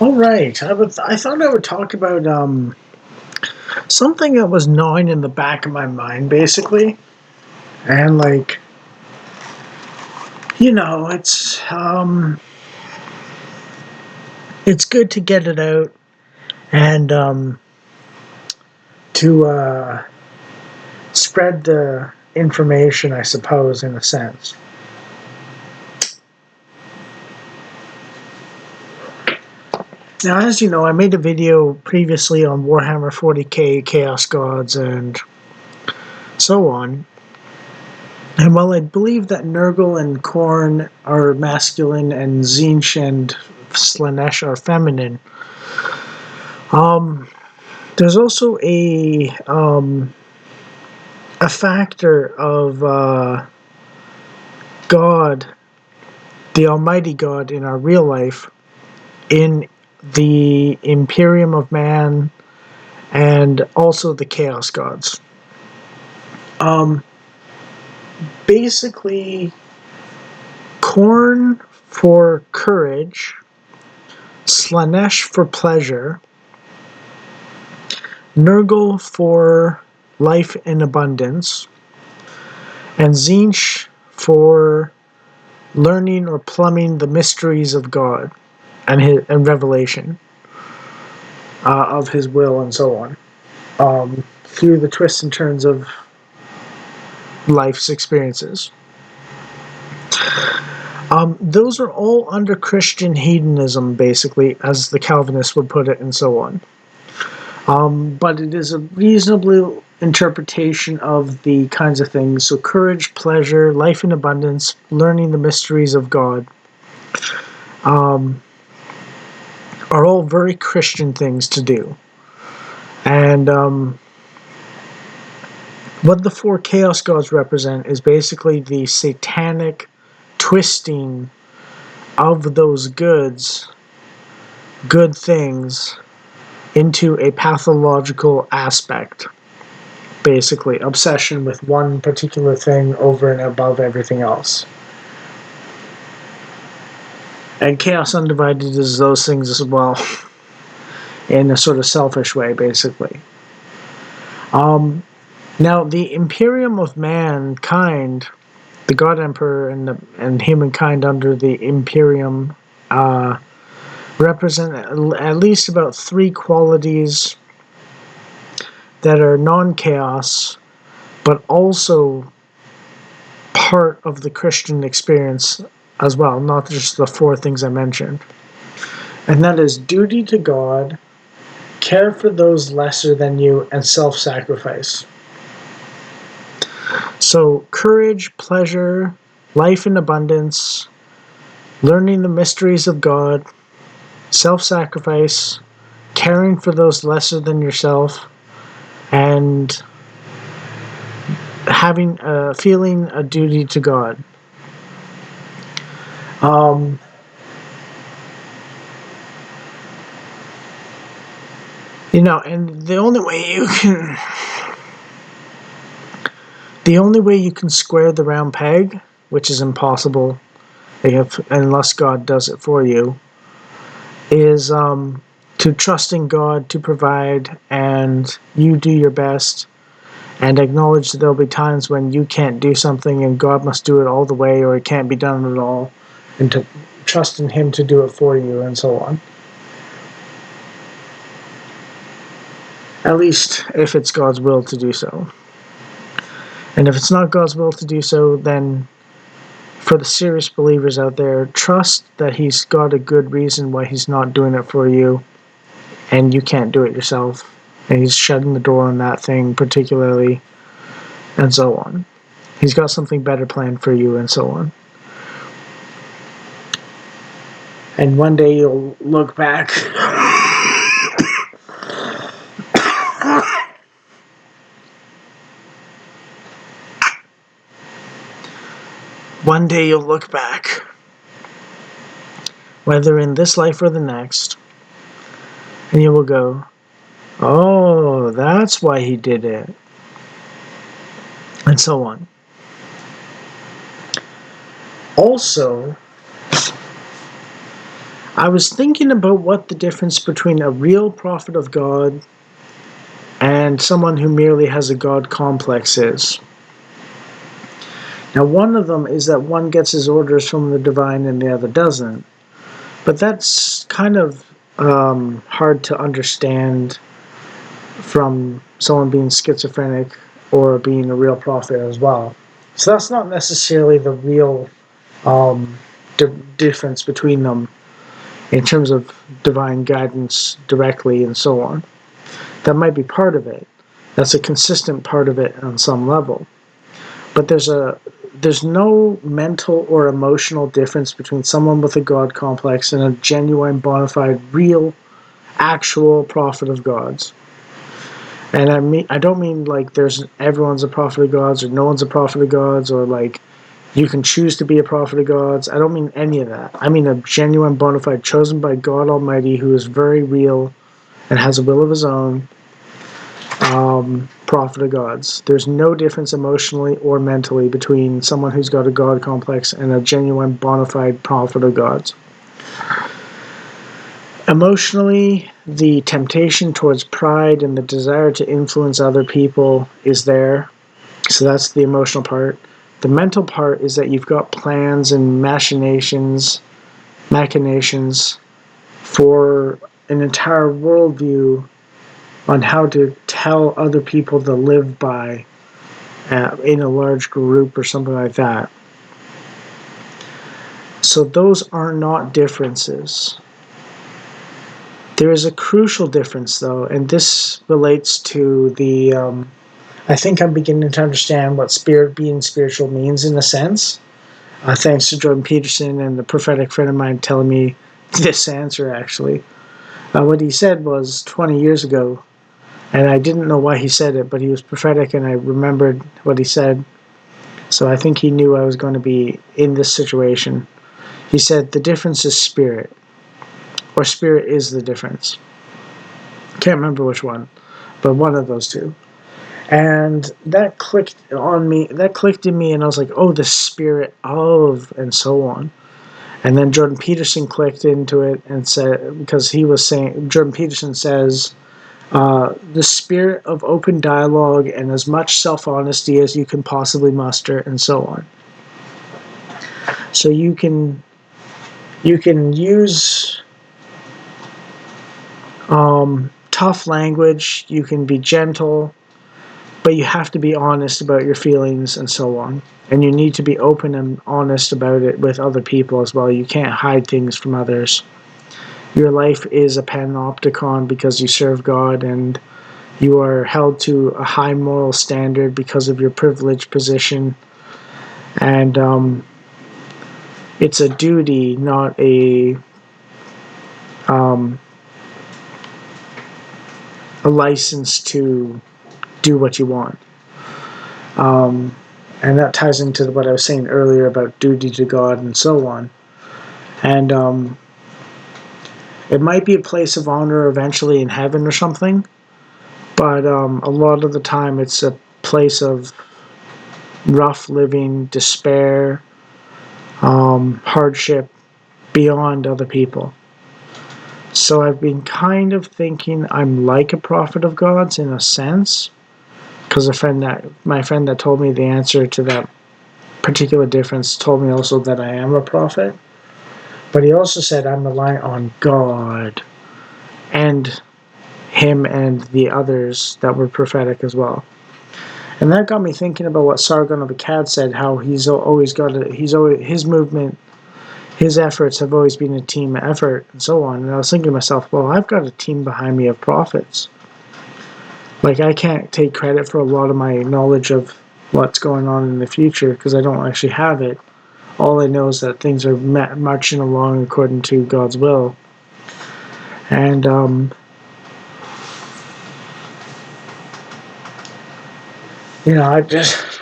All right. I thought I would talk about something that was gnawing in the back of my mind, basically, and it's good to get it out and to spread the information, I suppose, in a sense. Now, as you know, I made a video previously on Warhammer 40k, Chaos Gods, and so on. And while I believe that Nurgle and Khorne are masculine and Tzeentch and Slaanesh are feminine, there's also a factor of God, the Almighty God in our real life, in the Imperium of Man and also the Chaos Gods. Basically, Khorne for courage, Slaanesh for pleasure, Nurgle for life in abundance, and Tzeentch for learning or plumbing the mysteries of God and revelation of His will and so on, through the twists and turns of life's experiences. Those are all under Christian hedonism, basically, as the Calvinists would put it, and so on. But it is a reasonable interpretation of the kinds of things. So courage, pleasure, life in abundance, learning the mysteries of God, are all very Christian things to do. And what the four Chaos Gods represent is basically the satanic twisting of those good things into a pathological aspect. Basically, obsession with one particular thing over and above everything else. And Chaos Undivided is those things as well, in a sort of selfish way, basically. Now, the Imperium of Mankind, the God Emperor and humankind under the Imperium, represent at least about three qualities that are non-chaos, but also part of the Christian experience as well, not just the four things I mentioned. And that is duty to God, care for those lesser than you, and self-sacrifice. So courage, pleasure, life in abundance, learning the mysteries of God, self-sacrifice, caring for those lesser than yourself, and feeling a duty to God. And the only way you can square the round peg, which is impossible unless God does it for you, is to trust in God to provide, and you do your best, and acknowledge that there'll be times when you can't do something and God must do it all the way, or it can't be done at all, and to trust in Him to do it for you, and so on. At least if it's God's will to do so. And if it's not God's will to do so, then for the serious believers out there, trust that He's got a good reason why He's not doing it for you, and you can't do it yourself. And He's shutting the door on that thing particularly, and so on. He's got something better planned for you, and so on. And one day you'll look back whether in this life or the next, and you will go, oh, that's why He did it, and so on. Also, I was thinking about what the difference between a real prophet of God and someone who merely has a God complex is. Now, one of them is that one gets his orders from the divine and the other doesn't. But that's kind of hard to understand from someone being schizophrenic or being a real prophet as well. So that's not necessarily the real difference between them in terms of divine guidance directly and so on. That might be part of it. That's a consistent part of it on some level. But there's no mental or emotional difference between someone with a God complex and a genuine, bona fide, real, actual prophet of God's. And I don't mean like everyone's a prophet of God's or no one's a prophet of God's or like you can choose to be a prophet of God's. I don't mean any of that. I mean a genuine, bona fide, chosen by God Almighty who is very real and has a will of his own. Prophet of God's. There's no difference emotionally or mentally between someone who's got a God complex and a genuine bona fide prophet of God's. Emotionally, the temptation towards pride and the desire to influence other people is there. So that's the emotional part. The mental part is that you've got plans and machinations for an entire worldview on how to tell other people to live by in a large group or something like that. So those are not differences. There is a crucial difference, though, and this relates to the... I think I'm beginning to understand what being spiritual means in a sense. Thanks to Jordan Peterson and the prophetic friend of mine telling me this answer, actually. What he said was 20 years ago, and I didn't know why he said it, but he was prophetic and I remembered what he said. So I think he knew I was going to be in this situation. He said, the difference is spirit. Or spirit is the difference. Can't remember which one, but one of those two. And that clicked in me, and I was like, oh, the spirit of, and so on. And then Jordan Peterson clicked into it and said, because he was saying, Jordan Peterson says, the spirit of open dialogue and as much self-honesty as you can possibly muster, and so on. So you can use tough language, you can be gentle, but you have to be honest about your feelings and so on. And you need to be open and honest about it with other people as well. You can't hide things from others. Your life is a panopticon because you serve God and you are held to a high moral standard because of your privileged position. And it's a duty, not a license to do what you want. And that ties into what I was saying earlier about duty to God and so on. And it might be a place of honor eventually in heaven or something, but a lot of the time it's a place of rough living, despair, hardship beyond other people. So I've been kind of thinking I'm like a prophet of God's in a sense, because my friend that told me the answer to that particular difference told me also that I am a prophet. But he also said I'm reliant on God and him and the others that were prophetic as well. And that got me thinking about what Sargon of Akkad said, how his movement, his efforts have always been a team effort and so on. And I was thinking to myself, well, I've got a team behind me of prophets. Like, I can't take credit for a lot of my knowledge of what's going on in the future because I don't actually have it. All I know is that things are marching along according to God's will. And I just...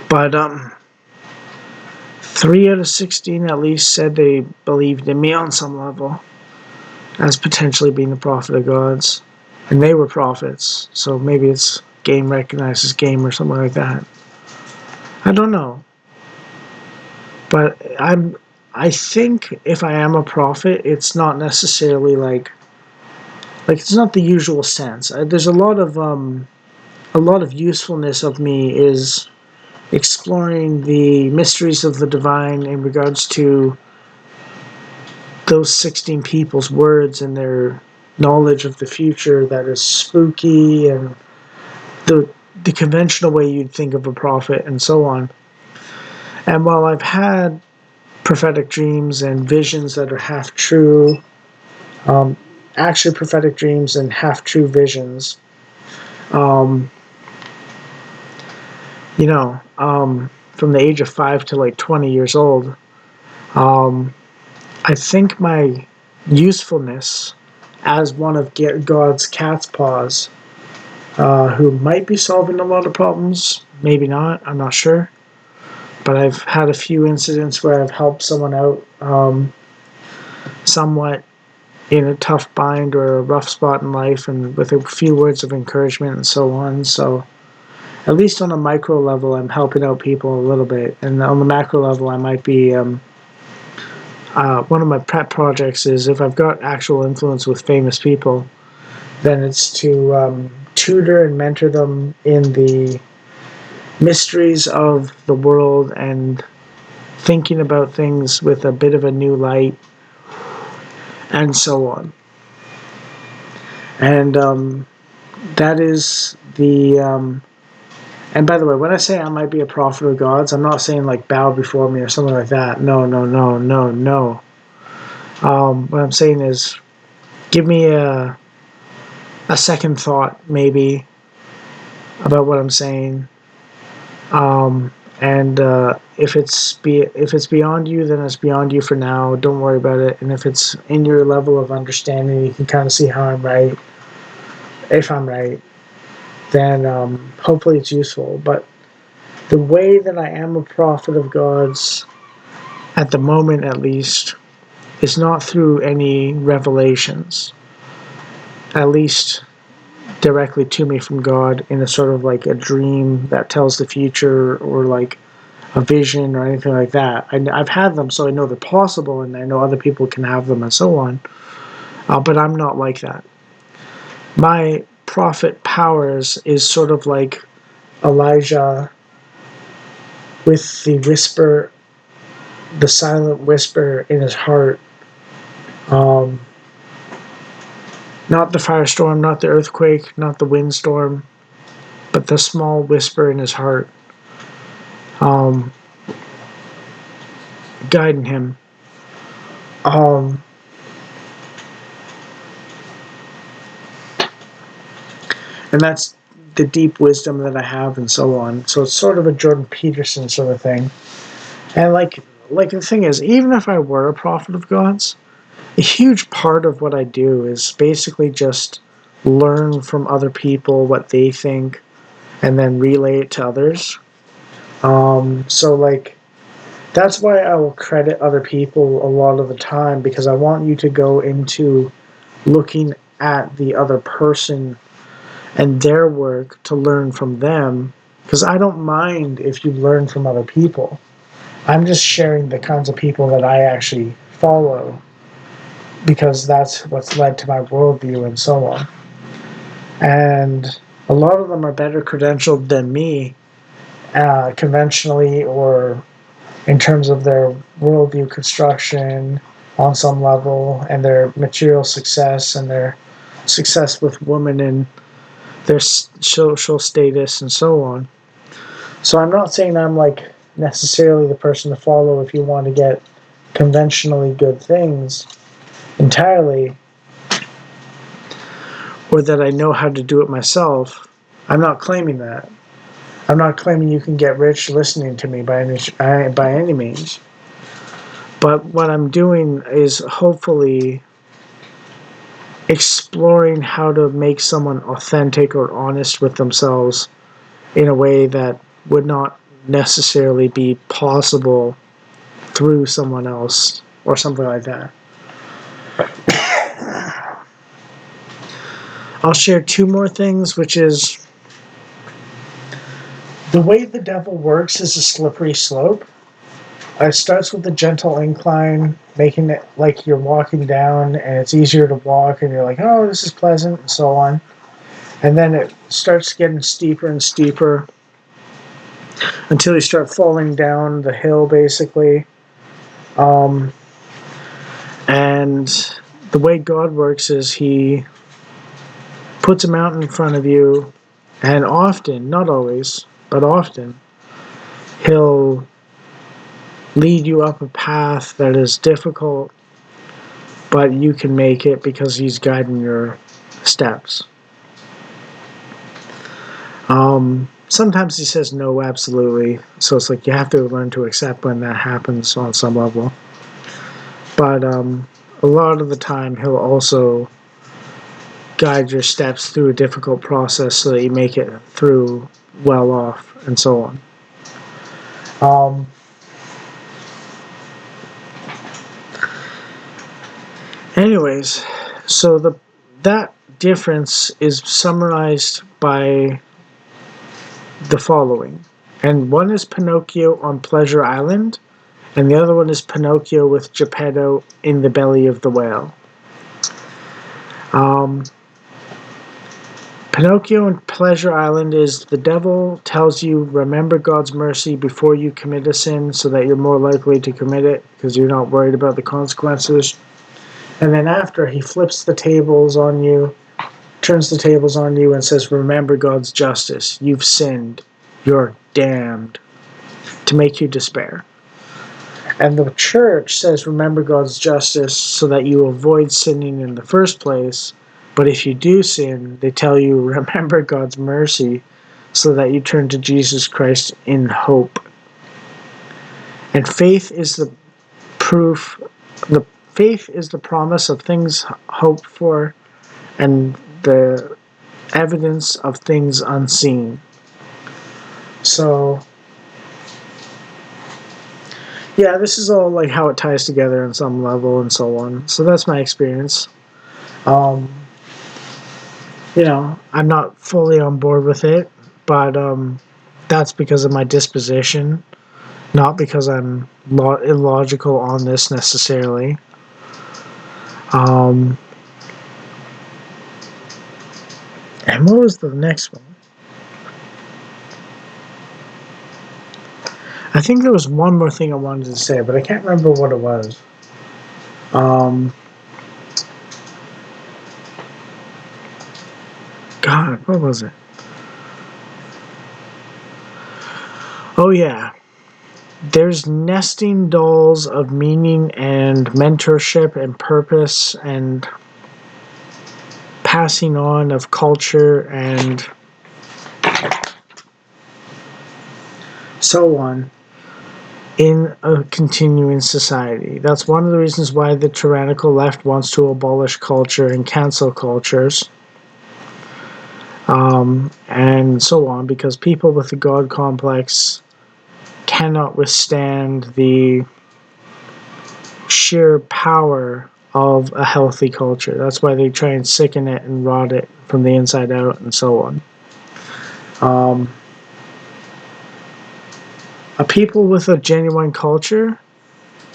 But 3 out of 16 at least said they believed in me on some level as potentially being a prophet of God's. And they were prophets, so maybe it's game recognizes game or something like that. I don't know, but I think if I am a prophet, it's not necessarily like it's not the usual sense. There's a lot of usefulness of me is exploring the mysteries of the divine in regards to those 16 people's words and their knowledge of the future that is spooky and the conventional way you'd think of a prophet and so on. And while I've had prophetic dreams and visions that are half true, um, actually prophetic dreams and half true visions, um, from the age of 5 to like 20 years old, um, I think my usefulness as one of God's cat's paws, who might be solving a lot of problems, maybe not, I'm not sure. But I've had a few incidents where I've helped someone out somewhat in a tough bind or a rough spot in life and with a few words of encouragement and so on. So at least on a micro level, I'm helping out people a little bit. And on the macro level, I might be one of my pet projects is if I've got actual influence with famous people, then it's to tutor and mentor them in the mysteries of the world and thinking about things with a bit of a new light and so on. And that is the. And by the way, when I say I might be a prophet of God's, I'm not saying like bow before me or something like that. No, no, no, no, no. What I'm saying is give me a second thought, maybe, about what I'm saying. And if it's beyond you, then it's beyond you for now. Don't worry about it. And if it's in your level of understanding, you can kind of see how I'm right. If I'm right, then hopefully it's useful. But the way that I am a prophet of God's, at the moment at least, is not through any revelations, at least directly to me from God in a sort of like a dream that tells the future or like a vision or anything like that. I've had them, so I know they're possible, and I know other people can have them and so on. But I'm not like that. My prophet powers is sort of like Elijah with the whisper, the silent whisper in his heart. Not the firestorm, not the earthquake, not the windstorm, but the small whisper in his heart, um, guiding him. And that's the deep wisdom that I have and so on. So it's sort of a Jordan Peterson sort of thing. And like the thing is, even if I were a prophet of God's, a huge part of what I do is basically just learn from other people what they think and then relay it to others. So like that's why I will credit other people a lot of the time, because I want you to go into looking at the other person and their work to learn from them, because I don't mind if you learn from other people. I'm just sharing the kinds of people that I actually follow, because that's what's led to my worldview and so on. And a lot of them are better credentialed than me, conventionally or in terms of their worldview construction on some level, and their material success and their success with women and their social status and so on. So I'm not saying I'm like necessarily the person to follow if you want to get conventionally good things entirely, or that I know how to do it myself. I'm not claiming that. I'm not claiming you can get rich listening to me by any means. But what I'm doing is hopefully exploring how to make someone authentic or honest with themselves in a way that would not necessarily be possible through someone else or something like that. I'll share two more things, which is The way the devil works is a slippery slope. It starts with a gentle incline, making it like you're walking down and it's easier to walk and you're like, oh, this is pleasant, and so on. And then it starts getting steeper and steeper until you start falling down the hill, basically. And the way God works is He puts a mountain in front of you, and often, not always, but often, He'll lead you up a path that is difficult, but you can make it because He's guiding your steps. Sometimes He says no, absolutely. So it's like you have to learn to accept when that happens on some level. But a lot of the time, He'll also guide your steps through a difficult process so that you make it through well off, and so on. Anyways, so that difference is summarized by the following. And one is Pinocchio on Pleasure Island, and the other one is Pinocchio with Geppetto in the belly of the whale. Pinocchio on Pleasure Island is the devil tells you, remember God's mercy before you commit a sin so that you're more likely to commit it because you're not worried about the consequences. And then after, he flips the tables on you, turns the tables on you and says, remember God's justice. You've sinned. You're damned. To make you despair. And the church says, remember God's justice so that you avoid sinning in the first place. But if you do sin, they tell you, remember God's mercy so that you turn to Jesus Christ in hope. And faith is the proof, faith is the promise of things hoped for and the evidence of things unseen. So, yeah, this is all like how it ties together on some level and so on. So that's my experience. I'm not fully on board with it, but that's because of my disposition, not because I'm illogical on this necessarily. And what was the next one? I think there was one more thing I wanted to say, but I can't remember what it was. God, what was it? Oh, yeah. There's nesting dolls of meaning and mentorship and purpose and passing on of culture and so on in a continuing society. That's one of the reasons why the tyrannical left wants to abolish culture and cancel cultures. And so on, because people with the God complex cannot withstand the sheer power of a healthy culture. That's why they try and sicken it and rot it from the inside out and so on. A people with a genuine culture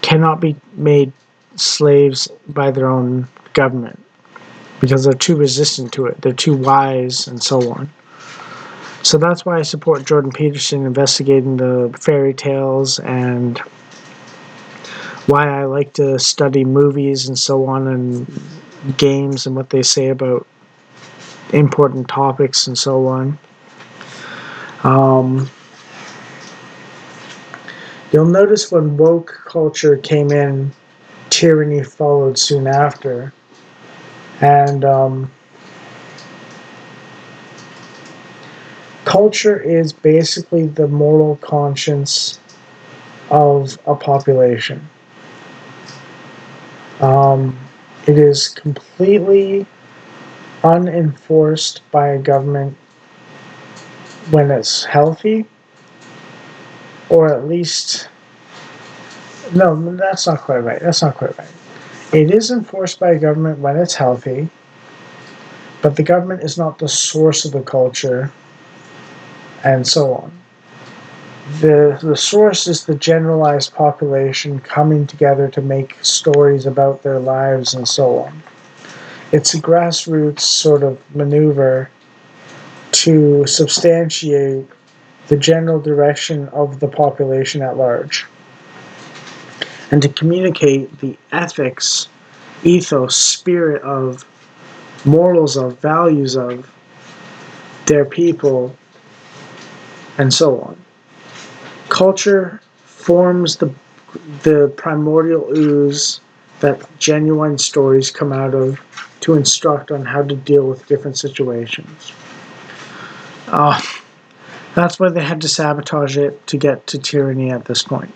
cannot be made slaves by their own government because they're too resistant to it. They're too wise and so on. So that's why I support Jordan Peterson investigating the fairy tales and why I like to study movies and so on and games and what they say about important topics and so on. You'll notice when woke culture came in, tyranny followed soon after. And culture is basically the moral conscience of a population. It is completely unenforced by a government when it's healthy, or at least, no, that's not quite right. It is enforced by a government when it's healthy, but the government is not the source of the culture, and so on. The source is the generalized population coming together to make stories about their lives and so on. It's a grassroots sort of maneuver to substantiate the general direction of the population at large and to communicate the ethics, ethos, spirit of, morals of, values of their people, and so on. Culture forms the primordial ooze that genuine stories come out of to instruct on how to deal with different situations. That's why they had to sabotage it to get to tyranny at this point.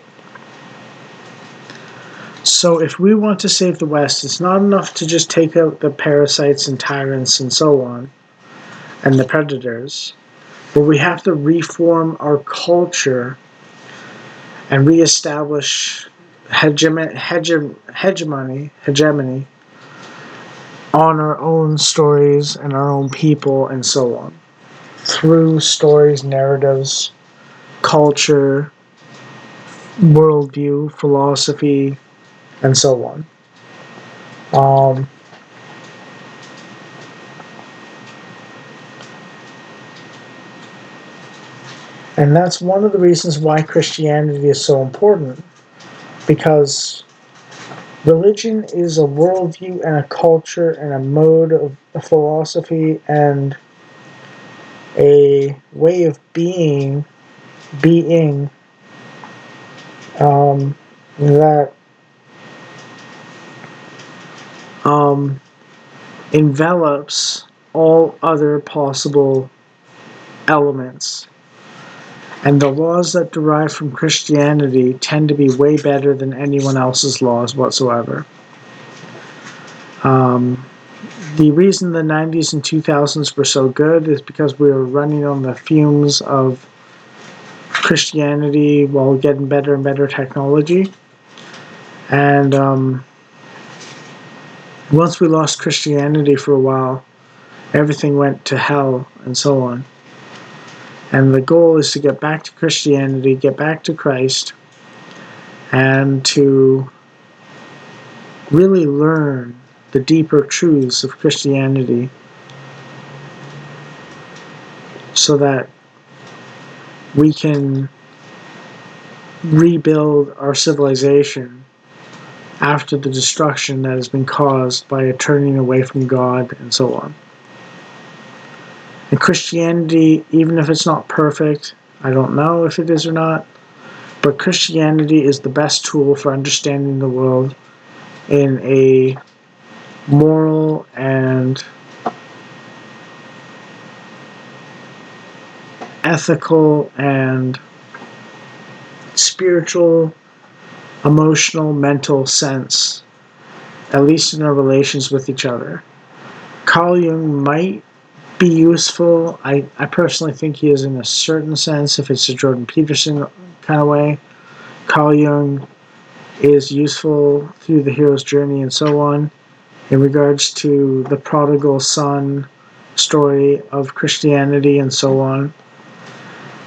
So if we want to save the West, it's not enough to just take out the parasites and tyrants and so on, and the predators, but we have to reform our culture and reestablish hegemony on our own stories and our own people and so on. Through stories, narratives, culture, worldview, philosophy, and so on. And that's one of the reasons why Christianity is so important, because religion is a worldview and a culture and a mode of a philosophy and a way of being that envelops all other possible elements. And the laws that derive from Christianity tend to be way better than anyone else's laws whatsoever. The reason the 90s and 2000s were so good is because we were running on the fumes of Christianity while getting better and better technology. And once we lost Christianity for a while, everything went to hell and so on. And the goal is to get back to Christianity, get back to Christ, and to really learn the deeper truths of Christianity so that we can rebuild our civilization after the destruction that has been caused by a turning away from God and so on. And Christianity, even if it's not perfect, I don't know if it is or not, but Christianity is the best tool for understanding the world in a moral and ethical and spiritual, emotional, mental sense, at least in our relations with each other. Carl Jung might be useful. I personally think he is in a certain sense, if it's a Jordan Peterson kind of way. Carl Jung is useful through the hero's journey and so on in regards to the prodigal son story of Christianity and so on,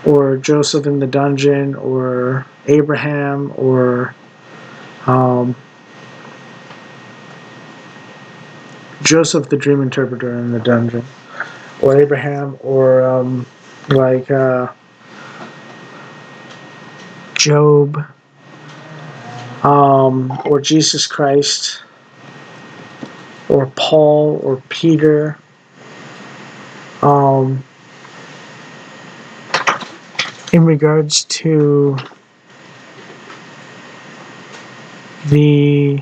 or Joseph in the dungeon, or Abraham, or Joseph the dream interpreter in the dungeon, or Abraham, or Job, or Jesus Christ, or Paul, or Peter. In regards to the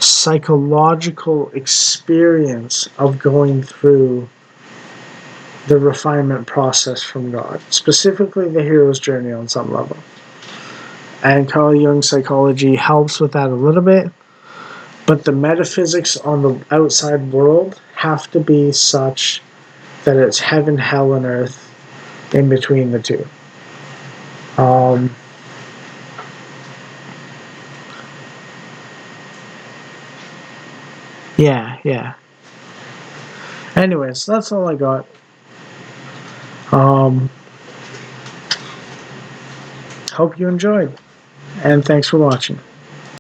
psychological experience of going through the refinement process from God, specifically the hero's journey on some level. And Carl Jung's psychology helps with that a little bit, but the metaphysics on the outside world have to be such that it's heaven, hell, and earth in between the two. Yeah. Anyways, that's all I got. Hope you enjoyed, and thanks for watching.